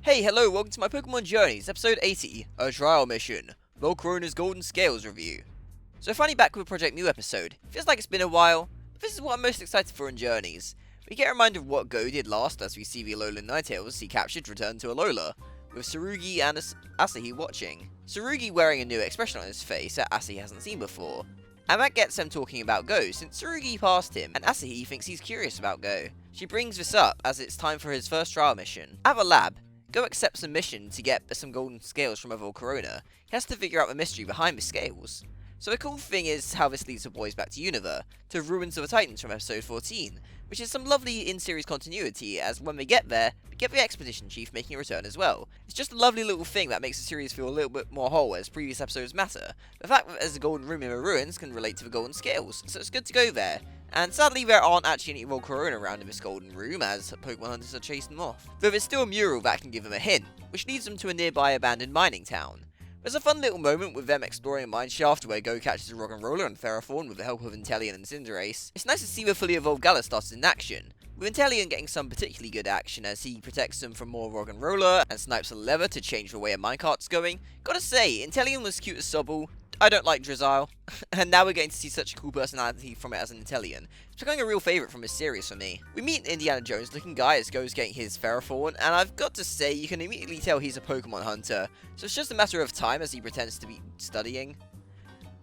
Hey, hello, welcome to my Pokemon Journeys, episode 80, a trial mission, Volcarona's Golden Scales review. So finally back with a Project Mew episode. Feels like it's been a while, but this is what I'm most excited for in Journeys. We get a reminder of what Go did last as we see the Alolan Ninetales he captured return to Alola, with Tsurugi and Asahi watching. Tsurugi wearing a new expression on his face that Asahi hasn't seen before. And that gets them talking about Go, since Tsurugi passed him, and Asahi thinks he's curious about Go. She brings this up as it's time for his first trial mission. At the lab, Go accepts a mission to get some golden scales from a Volcarona. He has to figure out the mystery behind the scales. So the cool thing is how this leads the boys back to Unova, to Ruins of the Titans from episode 14, which is some lovely in-series continuity, as when they get there, we get the Expedition Chief making a return as well. It's just a lovely little thing that makes the series feel a little bit more whole as previous episodes matter. The fact that there's a golden room in the ruins can relate to the golden scales, so it's good to go there. And sadly there aren't actually any Volcarona around in this golden room as Pokemon hunters are chasing them off. Though there's still a mural that can give them a hint, which leads them to a nearby abandoned mining town. There's a fun little moment with them exploring a mine shaft where Go catches a Rock'n'Roller and Ferrothorn with the help of Inteleon and Cinderace. It's nice to see the fully evolved Gallistas in action, with Inteleon getting some particularly good action as he protects them from more Rock'n'Roller and snipes a lever to change the way a minecart's going. Gotta say, Inteleon was cute as Sobble. I don't like Drizzile, and now we're getting to see such a cool personality from it as an Inteleon. It's becoming a real favourite from this series for me. We meet an Indiana Jones looking guy as Go's getting his Ferrothorn, and I've got to say, you can immediately tell he's a Pokemon hunter, so it's just a matter of time as he pretends to be studying.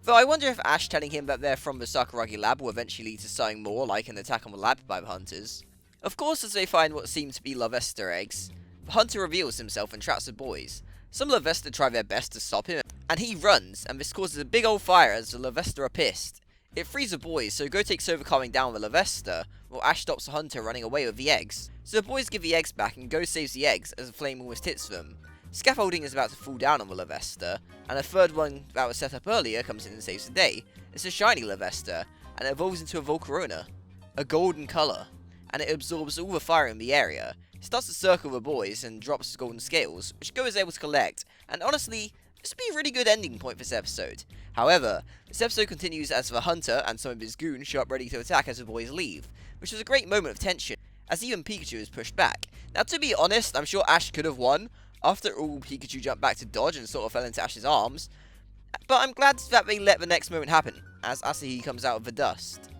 Though I wonder if Ash telling him that they're from the Sakuragi lab will eventually lead to something more like an attack on the lab by the hunters. Of course, as they find what seem to be Lavester eggs, the hunter reveals himself and traps the boys. Some Lavester try their best to stop him, and he runs, and this causes a big old fire as the Lavester are pissed. It frees the boys, so Go takes over calming down the Lavester, while Ash stops the hunter running away with the eggs. So the boys give the eggs back, and Go saves the eggs as the flame almost hits them. Scaffolding is about to fall down on the Lavester, and a third one that was set up earlier comes in and saves the day. It's a shiny Lavester, and it evolves into a Volcarona, a golden colour, and it absorbs all the fire in the area. It starts to circle the boys and drops golden scales, which Go is able to collect, and honestly, this would be a really good ending point for this episode. However, this episode continues as the hunter and some of his goons show up ready to attack as the boys leave, which was a great moment of tension, as even Pikachu is pushed back. Now to be honest, I'm sure Ash could have won. After all, Pikachu jumped back to dodge and sort of fell into Ash's arms, but I'm glad that they let the next moment happen, as Asahi comes out of the dust,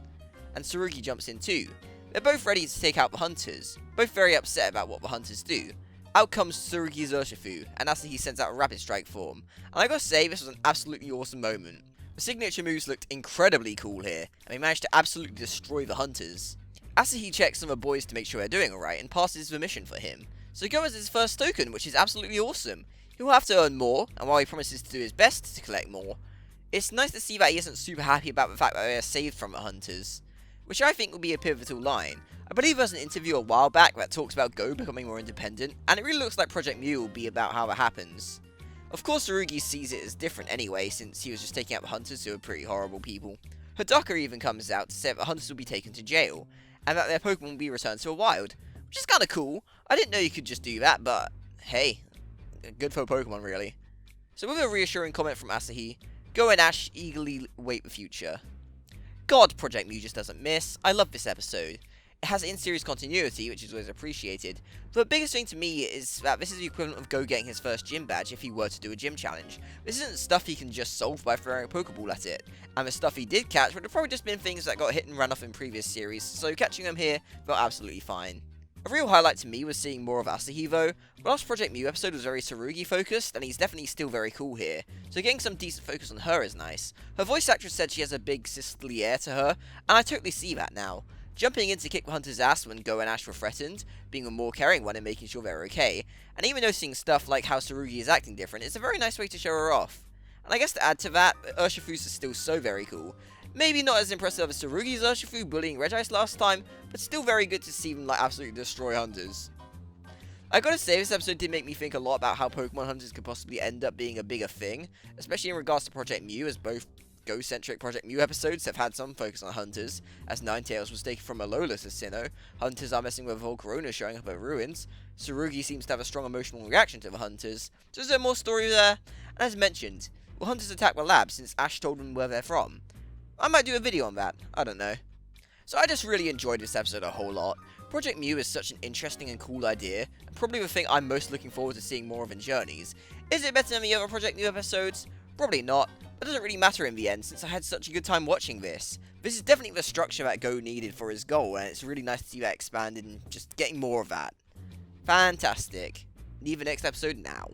and Tsurugi jumps in too. They're both ready to take out the hunters, both very upset about what the hunters do. Out comes Tsurugi's Urshifu, and Asahi sends out a Rapid Strike form, and I gotta say, this was an absolutely awesome moment. The signature moves looked incredibly cool here, and they managed to absolutely destroy the hunters. Asahi checks on the boys to make sure they're doing alright, and passes the mission for him. So Go has his first token, which is absolutely awesome. He'll have to earn more, and while he promises to do his best to collect more, it's nice to see that he isn't super happy about the fact that they are saved from the hunters, which I think will be a pivotal line. I believe there's an interview a while back that talks about Go becoming more independent, and it really looks like Project Mew will be about how that happens. Of course, Tsurugi sees it as different anyway, since he was just taking out the hunters who are pretty horrible people. Hidaka even comes out to say that the hunters will be taken to jail, and that their Pokemon will be returned to the wild, which is kinda cool. I didn't know you could just do that, but hey, good for Pokemon really. So with a reassuring comment from Asahi, Go and Ash eagerly await the future. God, Project Mew just doesn't miss. I love this episode. It has in-series continuity, which is always appreciated. But the biggest thing to me is that this is the equivalent of Go getting his first gym badge if he were to do a gym challenge. This isn't stuff he can just solve by throwing a Pokeball at it. And the stuff he did catch would have probably just been things that got hit and ran off in previous series, so catching them here felt absolutely fine. A real highlight to me was seeing more of Asahi though. The last Project Mew episode was very Tsurugi focused, and he's definitely still very cool here, so getting some decent focus on her is nice. Her voice actress said she has a big sisterly air to her, and I totally see that now. Jumping in to kick the hunter's ass when Go and Ash were threatened, being a more caring one and making sure they're okay, and even noticing stuff like how Tsurugi is acting different is a very nice way to show her off. And I guess to add to that, Urshifu's is still so very cool. Maybe not as impressive as Tsurugi's Urshifu bullying Regice last time, but still very good to see them like absolutely destroy hunters. I gotta say, this episode did make me think a lot about how Pokemon hunters could possibly end up being a bigger thing, especially in regards to Project Mew, as both Go-centric Project Mew episodes have had some focus on hunters, as Ninetales was taken from Alola to Sinnoh, hunters are messing with Volcarona showing up at ruins, Tsurugi seems to have a strong emotional reaction to the hunters, so is there more story there? And as mentioned, will hunters attack the lab since Ash told them where they're from? I might do a video on that, I don't know. So I just really enjoyed this episode a whole lot. Project Mu is such an interesting and cool idea, and probably the thing I'm most looking forward to seeing more of in Journeys. Is it better than the other Project Mu episodes? Probably not, but it doesn't really matter in the end since I had such a good time watching this. This is definitely the structure that Go needed for his goal, and it's really nice to see that expanded and just getting more of that. Fantastic. Leave the next episode now.